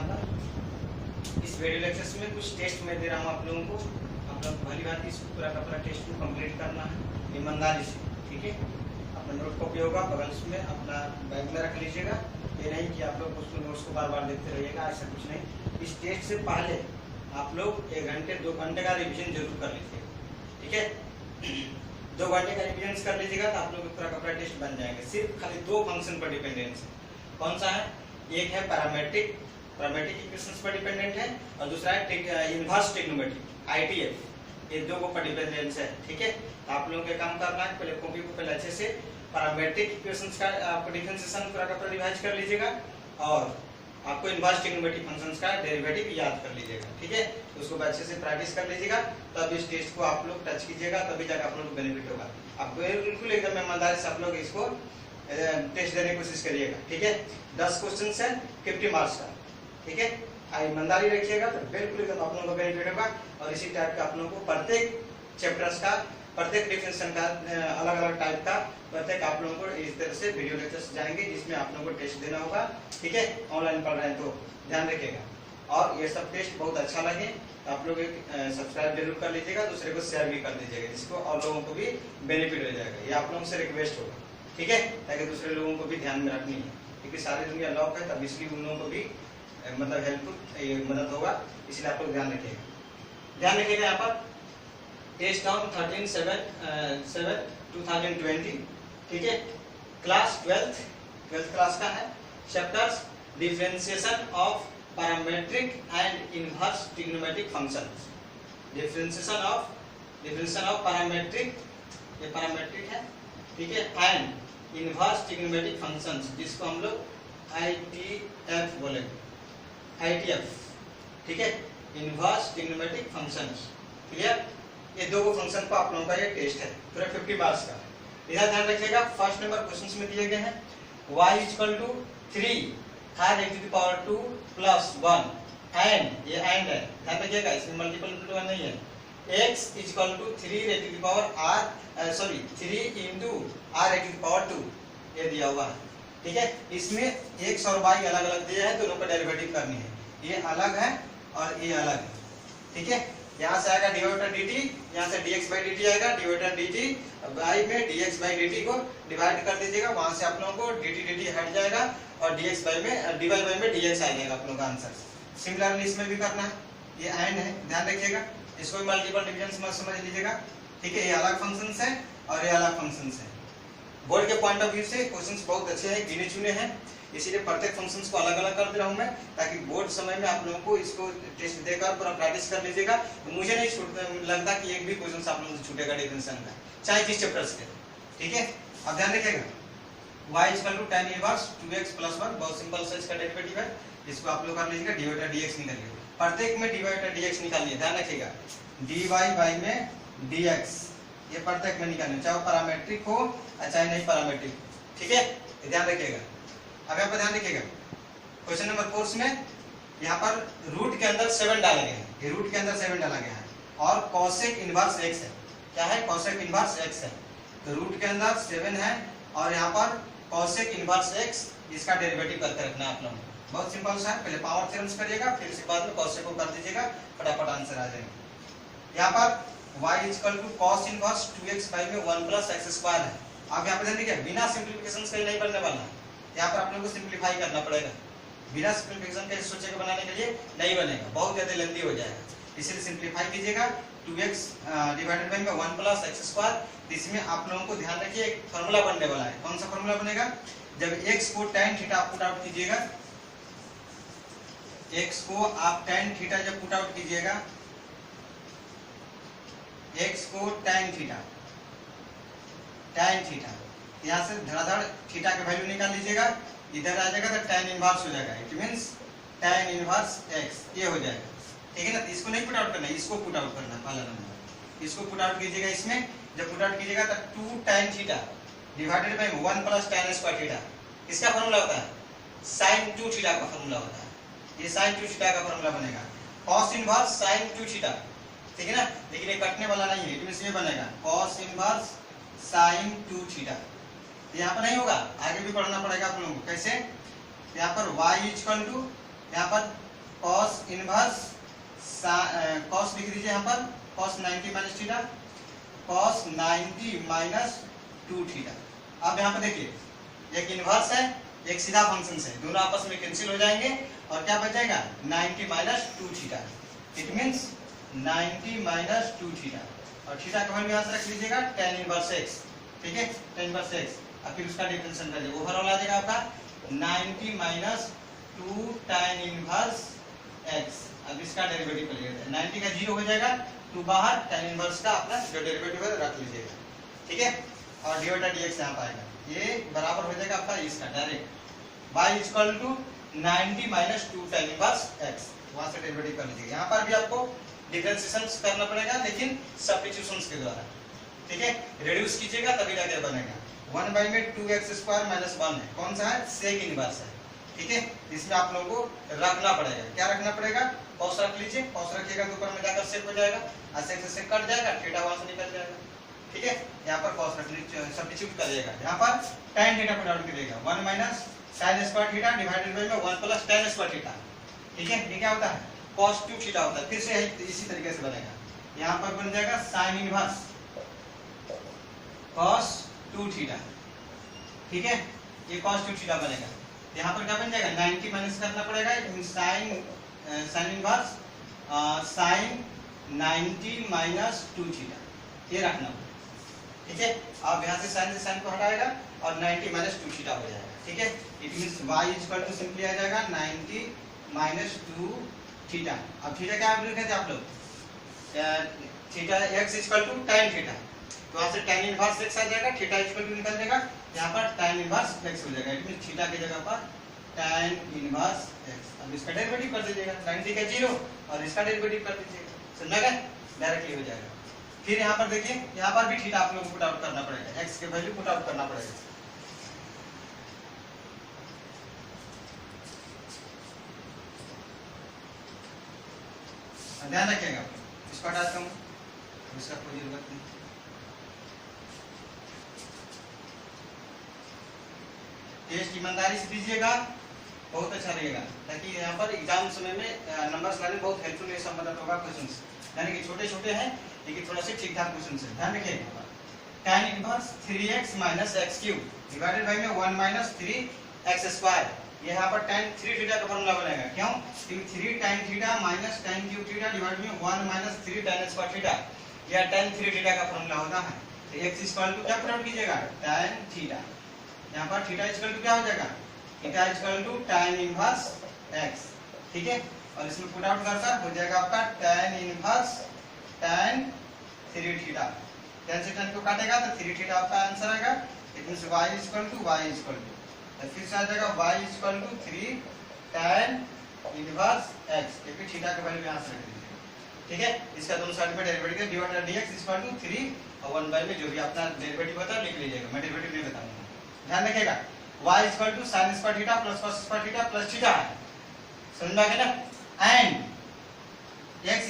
यहाँ पर इस वीडियो लेक्चर्स में कुछ टेस्ट मैं दे रहा हूँ आप लोगों को। आप लोग भली बात इसको पूरा का पूरा टेस्ट को कंप्लीट करना है ईमानदारी से, ठीक है। अपना नोट कॉपी होगा बगल में अपना बैग में रख लीजिएगा। ये नहीं कि आप लोग उसको नोट्स को बार बार देखते रहिएगा, ऐसा कुछ नहीं। इस टेस्ट से पहले आप लोग 1 घंटे 2 घंटे का रिविजन जरूर कर लीजिएगा, ठीक है। 2 घंटे का रिविजन कर लीजिएगा तो आप लोग पूरा का पूरा टेस्ट बन जाएंगे। सिर्फ खाली 2 फंक्शन पर डिपेंडेंस है। कौन सा है? एक है पैरामेट्रिक इक्वेशंस पर डिपेंडेंट है और दूसरा है इनवर्स ट्रिग्नोमेट्रिक ITF। ये 2 को पर डिपेंडेंस है, ठीक है। तो आप लोगों को काम करना है, पहले कॉपी को पहले अच्छे से पैरामेट्रिक इक्वेशंस का आपको डिफरेंशिएशन पूरा का पूरा रिवाइज कर लीजिएगा और आपको इनवर्स ट्रिग्नोमेट्रिक फंक्शंस का डेरिवेटिव याद कर लीजिएगा, ठीक है। तो उसको अच्छे से प्रैक्टिस कर लीजिएगा, तब इस टेस्ट को आप लोग टच कीजिएगा, तभी जाकर आप लोगों को बेनिफिट होगा। आप बिल्कुल एकदम ईमानदारी से आप लोग इसको टेस्ट देने की कोशिश करिएगा, ठीक है। 10 क्वेश्चन है 50 मार्क्स का, ठीक है। ईमानदारी रखिएगा तो बिल्कुल एकदम आप लोगों को बेनिफिट होगा। और इसी टाइप का आप लोगों को प्रत्येक चैप्टर्स का, प्रत्येक डिफिनेशन का अलग अलग टाइप का प्रत्येक आप लोगों को इस तरह से वीडियो लेक्चर्स जाएंगे जिसमें आप लोगों को टेस्ट देना होगा, ठीक है। ऑनलाइन पढ़ रहे हैं तो ध्यान रखिएगा। और ये सब टेस्ट बहुत अच्छा लगे तो आप लोग सब्सक्राइब जरूर कर लीजिएगा, दूसरे को शेयर भी कर दीजिएगा, जिसको और लोगों को भी बेनिफिट हो जाएगा। ये आप लोगों से रिक्वेस्ट होगा, ठीक है, ताकि दूसरे लोगों को भी ध्यान में रखनी है, क्योंकि सारी दुनिया लॉक है, तब इसलिए उन लोगों को भी मतलब हेल्पफुल मदद होगा, इसलिए आप लोग ध्यान रखिएगा। यहाँ पर टेस्ट ऑन 13/7/2020, ठीक है। क्लास 12th क्लास का है। Chapters differentiation of parametric and inverse trigonometric functions. Differentiation of parametric, ये पैरामेट्रिक है, ठीक है, एंड इनवर्स ट्रिग्नोमेट्रिक फंक्शंस, जिसको हम लोग ITF बोलेंगे, ITF, ठीक है, इनवर्स ट्रिग्नोमेट्रिक फंक्शंस। क्लियर? ये 2 फंक्शन पर आप लोगों का ये टेस्ट है, पूरा 50 मार्क्स का। इधर ध्यान रखिएगा, फर्स्ट नंबर क्वेश्चंस में दिए गए हैं y = 3 2 + 1 एंड, ये एंड है, ध्यान रखिएगा, इसमें मल्टीपल इंटू 1 नहीं है। x = 3 × r2, ये दिया हुआ है, ठीक है। इसमें x और y अलग अलग दिए हैं, दोनों का डेरिवेटिव करनी है। ये अलग है और ये अलग है, ठीक है। यहाँ से आएगा dy/dt, यहाँ से dx/dt आएगा, dy/dt y में dx/dt को डिवाइड कर दीजिएगा, वहां से आप लोगों को dt हट जाएगा और dx/y में dy में dx आ जाएगा आप लोगों का आंसर। सिमिलरली इसमें भी करना है, ये एंड है, ध्यान रखिएगा, इसको भी मल्टीपल डिवीजन में समझ लीजिएगा, ठीक है। ये अलग फंक्शंस है और ये अलग फंक्शंस है। बोर्ड के पॉइंट ऑफ व्यू से क्वेश्चंस बहुत अच्छे हैं, गिने चुने हैं, इसीलिए प्रत्येक फंक्शंस को अलग अलग कर दे रहा हूं मैं, ताकि बोर्ड समय में आप लोगों को इसको टेस्ट देकर पूरा प्रैक्टिस कर लीजिएगा। तो मुझे नहीं लगता कि एक भी क्वेश्चन आप लोगों से छूटेगा डिफरेंशिएशन का, चाहे जिस चैप्टर से, ठीक है। अब ध्यान रखिएगा, y = tan 1 2x + 1, बहुत सिंपल सा इसका डेरिवेटिव है, इसको आप लोग कर लीजिएगा, dy/dx निकालिए। प्रत्येक में dy/dx निकालिए, ध्यान रखिएगा, dy y में dx, ये प्रत्येक में निकालना, चाहे पैरामेट्रिक हो चाहे नहीं पैरामेट्रिक, ठीक है, ध्यान रखिएगा। अब यहाँ पर ध्यान रखिएगा, क्वेश्चन नंबर 4 में यहाँ पर रूट के अंदर 7 डाले गए हैं, ये रूट के अंदर 7 डाला गया है और कॉसेक इनवर्स x है। क्या है? कॉसेक इनवर्स x है। तो रूट के अंदर 7 है और यहाँ पर कॉसेक इनवर्स x, इसका डेरिवेटिव करके रखना है आप लोगों को। बहुत सिंपल सा है, पहले पावर थ्योरम्स करिएगा, फिर इसके बाद में कॉसेक को कर दीजिएगा, फटाफट आंसर आ जाएगा। यहाँ पर y = cos इनवर्स 2x/y में 1 + x² है। आप यहाँ पर ध्यान रखिए, बिना सिंप्लीफिकेशन से नहीं बनने वाला है, यहाँ पर आप लोगों को सिंप्लीफाई करना पड़ेगा। बिना सिंप्लीफिकेशन के सोचे के बनाने के लिए नहीं बनेगा, बहुत ज्यादा लेंथी हो जाएगा, इसलिए सिंप्लीफाई कीजिएगा। 2x / में 1 + x²। इसमें आप लोगों को ध्यान रखिए, एक फार्मूला बनने वाला है। कौन सा फार्मूला बनेगा? जब x को tan थीटा पुट आउट कीजिएगा, x को आप tan थीटा जब पुट आउट कीजिएगा, x को tan थीटा यहाँ से धड़ाधड़ थीटा का वैल्यू निकाल लीजिएगा, इधर आ जाएगा तो tan इनवर्स हो जाएगा, it means tan inverse x, ये हो जाएगा, ठीक है ना। तो इसको नहीं पुट आउट करना है, इसको पुट आउट करना है, पहला नंबर इसको पुट आउट कीजिएगा। इसमें जब पुट आउट कीजिएगा तो 2 tan theta divided by 1 + tan² theta, इसका फार्मूला होता है sin 2 थीटा का फार्मूला होता है, ये sin 2 थीटा का फार्मूला बनेगा। cos इनवर्स sin 2 थीटा, ठीक है ना, लेकिन ये कटने वाला नहीं है, इट ये बनेगा cos इनवर्स sin 2 थीटा। यहाँ पर नहीं होगा, आगे भी पढ़ना पड़ेगा आप लोगों को। कैसे? यहाँ पर y = यहाँ पर कॉस इनवर्स कॉस लिख दीजिए यहाँ पर cos 90 minus theta, cos 90 minus 2 theta. अब यहाँ पर देखिए एक इनवर्स है एक सीधा फंक्शन है, दोनों आपस में कैंसिल हो जाएंगे और क्या बच जाएगा 90 minus 2 theta. It means 90 minus 2 theta और थीटा का वैल्यू यहाँ से रख लीजिएगा tan इनवर्स x, ठीक है tan इनवर्स x। अब फिर उसका डिफरेंशिएशन कर दीजिए, ओवरऑल आ जाएगा आपका 90 माइनस 2 tan इनवर्स x। अब इसका डेरिवेटिव कर लीजिएगा, 90 का 0 हो जाएगा, 2 बाहर, tan इनवर्स का अपना जो डेरिवेटिव है रख लीजिएगा, ठीक है। और dy dx यहाँ पर आएगा, ये बराबर हो जाएगा आपका इसका direct y equal to 90 minus 2 tan inverse x। वहां से डेरिवेटिव कर लीजिएगा। यहाँ पर भी आपको डिफरेंशिएशन करना पड़ेगा लेकिन सब्स्टिट्यूशंस के द्वारा, ठीक है। रिड्यूस कीजिएगा तभी जाके बनेगा। 1 बाई में 2x स्क्वायर माइनस 1 है, कौन सा है सेक इनवर्स है, ठीक है। इसमें आप लोगों को रखना पड़ेगा, क्या रखना पड़ेगा कॉस रख लीजिए, कॉस रखिएगा तो ऊपर में जाकर सेक हो जाएगा, और सेक से कट जाएगा, थीटा वहां से निकल जाएगा, ठीक है। यहाँ पर कॉस रख लीजिए, सब्स्टिट्यूट करिएगा, यहाँ पर tan थीटा पुट आउट करिएगा 1 minus tan square theta divided by में 1 प्लस tan स्क्वायर थीटा, ठीक है। ये क्या होता है cos 2 थीटा होता है। फिर से इसी तरीके से बनेगा, यहाँ पर बन जाएगा sin इनवर्स cos 2 थीटा, ठीक है। ये cos 2 थीटा बनेगा। यहाँ पर क्या बन जाएगा 90 माइनस करना पड़ेगा, sin inverse sin 90 minus 2 theta, ये रखना पड़ेगा, ठीक है। अब यहाँ से sin को हटाएगा और 90 माइनस 2 थीटा हो जाएगा, ठीक है। It means y equal to simply आ जाएगा 90 माइनस 2 थीटा। अब थीटा क्या लिखे थे आप लोग, theta x equal to tan theta, तो वहां से tan इनवर्स x आ जाएगा, थीटा इक्वल टू निकल जाएगा, यहाँ पर tan इनवर्स x हो जाएगा। इट मींस थीटा की जगह पर tan इनवर्स x। अब इसका डेरिवेटिव कर दीजिएगा, 90 का 0 और इसका डेरिवेटिव कर दीजिएगा, समझा गया, डायरेक्टली हो जाएगा। फिर यहाँ पर देखिए, यहाँ पर भी थीटा आप लोगों को पुट आउट करना पड़ेगा, x के वैल्यू पुट आउट करना पड़ेगा। ध्यान रखिएगा, इसको हटाता हूँ, इसका कोई जरूरत नहीं। टेस्ट ईमानदारी से दीजिएगा, बहुत अच्छा रहेगा, ताकि यहाँ पर एग्जाम समय में नंबर्स लाने बहुत हेल्पफुल ऐसा मदद होगा। क्वेश्चंस यानी कि छोटे छोटे हैं लेकिन थोड़ा सा ठीक ठाक क्वेश्चन है, ध्यान रखिएगा। tan inverse 3x minus x cube divided by में 1 माइनस 3x स्क्वायर, ये यहाँ पर tan 3 थीटा का फॉर्मूला बनेगा, क्यों, क्योंकि 3 tan theta minus tan cube theta divided में 1 माइनस 3 tan स्क्वायर थीटा, यह tan 3 थीटा का फॉर्मूला होता है। तो x इक्वल टू क्या पुट आउट कीजिएगा tan थीटा, यहाँ पर थीटा इक्वल टू क्या हो जाएगा, theta equal to tan inverse x, ठीक है। और इसमें पुट आउट करकर हो जाएगा आपका tan inverse tan 3 theta, tan से tan को काटेगा तो 3 थीटा आपका आंसर आएगा। It means y equal to तो फिर से आ जाएगा y equal to 3 tan inverse x, क्योंकि थीटा का वैल्यू यहां से रख दीजिए, ठीक है। इसका दोनों साइड में derivative divide dx equal to 3 और 1 बाय में जो भी अपना डेरिवेटिव होता है लिख लीजिएगा, मैं डेरिवेटिव नहीं बताऊंगा, ध्यान रखिएगा। y equal to sin square theta plus cos square theta plus theta है, समझ में आ गया ना। एंड x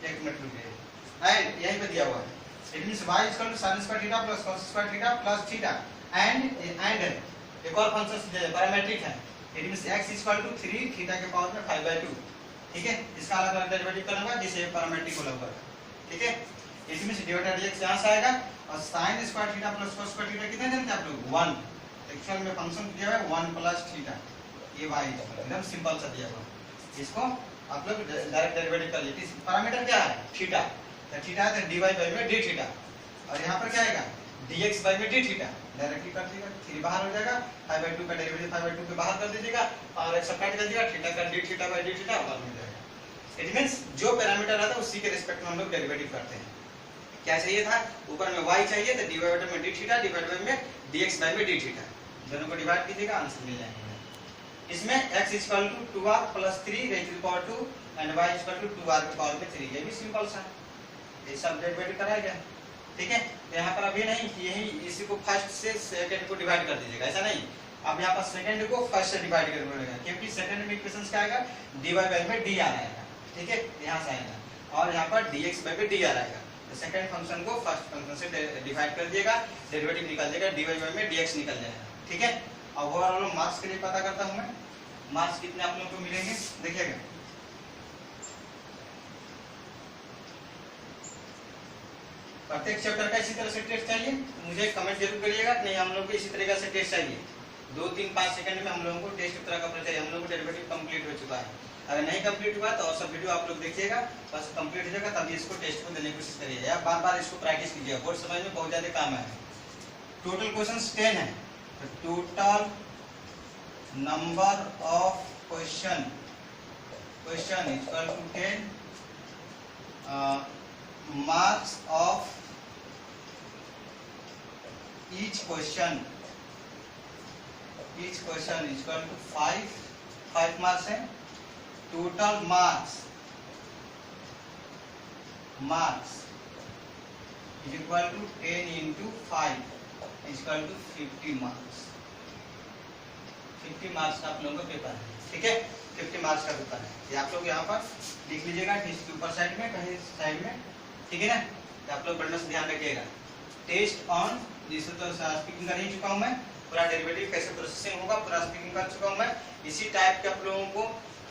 एक मिनट रुकिए, एंड यहीं पे दिया हुआ है, it means y equal to sin square theta plus cos square theta plus theta and एक और फंक्शन पैरामीट्रिक है, it means x equal to 3 theta के पावर में 5/2, ठीक है। इसका अलग अलग डेरिवेटिव करना होगा जिसे पैरामीट्रिक को लग करना, ठीक है। इट मींस डिवाइडेड dx यहां से आएगा और sin square theta plus cos square theta कितने जानते हैं आप लोग 1, एक्चुअल में फंक्शन दिया है 1 प्लस थीटा, ये y एकदम सिंपल सा दिया हुआ, इसको आप लोग डायरेक्ट डेरिवेटिव कर लीजिए। पैरामीटर क्या है थीटा, तो थीटा है तो dy बाय में d थीटा, और यहाँ पर क्या आएगा dx बाय में d थीटा, डायरेक्टली कर दीजिएगा, 3 बाहर हो जाएगा, 5/2 का डेरिवेटिव 5/2 के बाहर कर दीजिएगा और एक सब्ट्रैक्ट कर दीजिएगा, थीटा का d theta by d theta और मिल जाएगा। इट मींस जो पैरामीटर आता है उसी के रिस्पेक्ट में हम लोग डेरिवेटिव करते हैं। क्या चाहिए था, ऊपर में y चाहिए तो dy बाय में d थीटा डिवाइड में dx बाय में d थीटा, दोनों को डिवाइड कीजिएगा आंसर मिल जाएगा। इसमें x equal to 2r plus 3 raise to the power 2 and y equal to 2r की पावर में 3, ये भी सिंपल सा है, ये सब डेरिवेटिव कराया गया, ठीक है। तो यहाँ पर अभी नहीं कि यही इसी को फर्स्ट से सेकंड को डिवाइड कर दीजिएगा, ऐसा नहीं, अब यहाँ पर सेकंड को फर्स्ट से डिवाइड करना पड़ेगा, क्योंकि सेकंड में इक्वेशन क्या आएगा dy बाय में dr आएगा, ठीक है, यहाँ से आएगा, और यहाँ पर dx बाय में dr आएगा, तो सेकंड फंक्शन को फर्स्ट फंक्शन से डिवाइड कर दिएगा, डेरिवेटिव निकल जाएगा, dy बाय में dx निकल जाएगा, ठीक है। अब ओवरऑल मार्क्स के लिए पता करता हूं मैं, मार्क्स कितने आप लोगों को मिलेंगे देखिएगा। प्रत्येक चैप्टर का इसी तरह से टेस्ट चाहिए, मुझे कमेंट जरूर करिएगा कि नहीं हम लोग को इसी तरीके से टेस्ट चाहिए। 2, 3, 5 सेकंड में हम लोगों को टेस्ट तरह का पता चाहिए। हम लोगों को डेरिवेटिव कंप्लीट हो चुका है, अगर नहीं कंप्लीट हुआ तो और सब वीडियो आप लोग देखिएगा, बस कंप्लीट हो जाएगा तभी इसको टेस्ट को देने की कोशिश करिएगा, या बार बार इसको प्रैक्टिस कीजिएगा, बोर्ड समझ में बहुत ज्यादा काम है। टोटल क्वेश्चंस 10 है, total number of question equal to 10, marks of each question equal to 5 marks है। Total marks is equal to 10 into 5 equal to 50 marks. 50 marks का आप लोगों का पेपर है, ठीक है, 50 मार्क्स का पेपर है। ये आप लोग यहाँ पर लिख लीजिएगा टेस्ट के ऊपर साइड में, कहीं साइड में, ठीक है ना, तो आप लोग बढ़िया से ध्यान रखिएगा। टेस्ट ऑन, जिसे तो स्पीकिंग कर ही चुका हूँ मैं, पूरा डेरिवेटिव कैसे प्रोसेसिंग होगा पूरा स्पीकिंग कर चुका हूँ मैं। इसी टाइप के आप लोगों को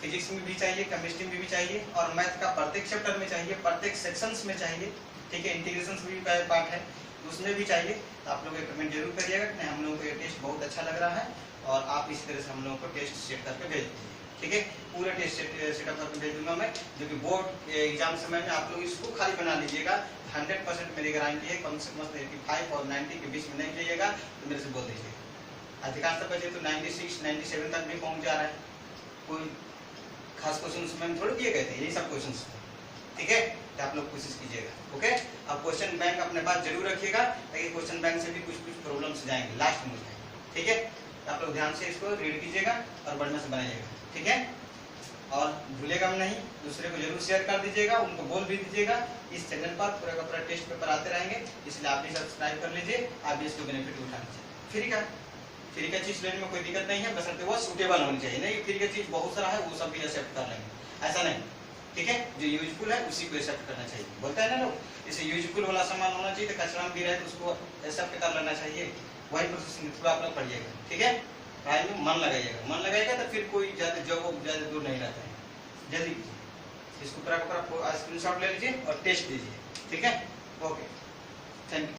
फिजिक्स में भी चाहिए, केमिस्ट्री में भी चाहिए, और मैथ का प्रत्येक चैप्टर में चाहिए, प्रत्येक सेक्शंस में चाहिए, ठीक है, इंटीग्रेशन भी पार्ट है उसमें भी चाहिए। तो आप लोग कमेंट जरूर करिएगा कि हम लोगों को ये टेस्ट बहुत अच्छा लग रहा है, और आप इस तरह से हम लोगों को टेस्ट सेट करके भेज दीजिए, ठीक है। पूरा टेस्ट सेटअप करके भेज दूंगा मैं, जो कि बोर्ड एग्जाम समय में आप लोग इसको खाली बना लीजिएगा। 100% मेरी गारंटी है, कम से कम 85 और 90 के बीच में नहीं जाइएगा तो मेरे से बोल दीजिएगा। अधिकांश बच्चे तो 96, 97 तक भी पहुंच जा रहा है, कोई खास क्वेश्चन उसमें थोड़े दिए गए थे, यही सब क्वेश्चन, ठीक है। तो आप लोग कोशिश कीजिएगा, ओके। अब क्वेश्चन बैंक अपने पास जरूर रखिएगा, ताकि क्वेश्चन बैंक से भी कुछ प्रॉब्लम्स जाएंगे लास्ट में, ठीक है। तो आप लोग ध्यान से इसको रीड कीजिएगा और बढ़िया से बनाइएगा, ठीक है। और भूलेगा नहीं, दूसरे को जरूर शेयर कर दीजिएगा, उनको बोल भी दीजिएगा इस चैनल पर पूरा का पूरा टेस्ट पेपर आते रहेंगे, इसलिए आप भी सब्सक्राइब कर लीजिए, आप भी इसको बेनिफिट उठा लीजिए। फ्री का चीज लेने में कोई दिक्कत नहीं है, बशर्ते वो सूटेबल होनी चाहिए। नहीं फ्री का चीज बहुत सारा है, वो सब भी एक्सेप्ट कर लेंगे, ऐसा नहीं, ठीक है। जो यूजफुल है उसी को एक्सेप्ट करना चाहिए, बोलता है ना लोग, इसे यूजफुल वाला सामान होना चाहिए, तो कचरा में भी रहे तो उसको एक्सेप्ट कर लेना चाहिए। वही प्रोसेसिंग थोड़ा आप लोग पढ़िएगा, ठीक है। पढ़ाई में मन लगाइएगा तो फिर कोई ज्यादा जॉब ज्यादा दूर नहीं रहता है। जल्दी इसको पूरा स्क्रीनशॉट ले लीजिए और टेस्ट दीजिए, ठीक है, ओके, थैंक यू।